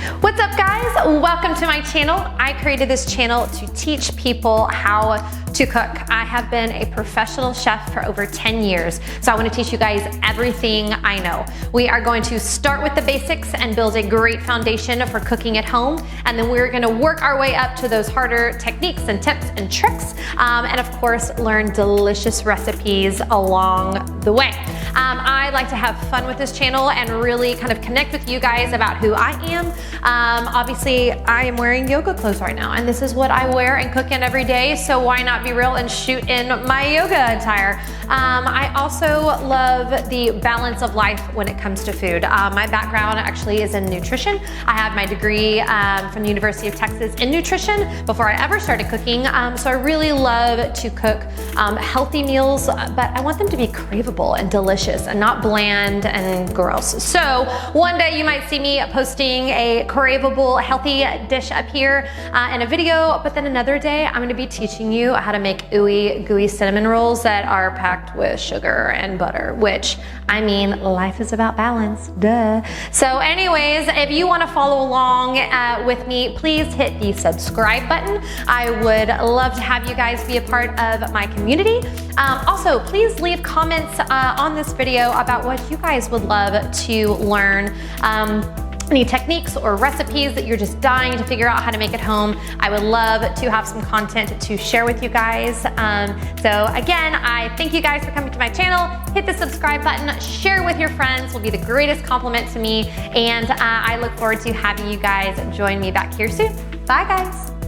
What's up, guys? Welcome to my channel. I created this channel to teach people how to cook. I have been a professional chef for over 10 years, so I want to teach you guys everything I know. We are going to start with the basics and build a great foundation for cooking at home, and then we're going to work our way up to those harder techniques and tips and tricks, and of course, learn delicious recipes along the way. I like to have fun with this channel and really kind of connect with you guys about who I am. Obviously, I am wearing yoga clothes right now, and this is what I wear and cook in every day, so why not be real and shoot in my yoga attire? I also love the balance of life when it comes to food. My background actually is in nutrition. I have my degree from the University of Texas in nutrition before I ever started cooking, so I really love to cook healthy meals, but I want them to be craveable and delicious and not bland and gross. So one day you might see me posting a craveable, healthy dish up here in a video, but then another day I'm gonna be teaching you how to make ooey gooey cinnamon rolls that are packed with sugar and butter, which, I mean, life is about balance, duh. So anyways, if you wanna follow along with me, please hit the subscribe button. I would love to have you guys be a part of my community. Also, please leave comments on this video about what you guys would love to learn. Any techniques or recipes that you're just dying to figure out how to make at home. I would love to have some content to share with you guys. So again, I thank you guys for coming to my channel. Hit the subscribe button, share with your friends, will be the greatest compliment to me. And I look forward to having you guys join me back here soon. Bye, guys.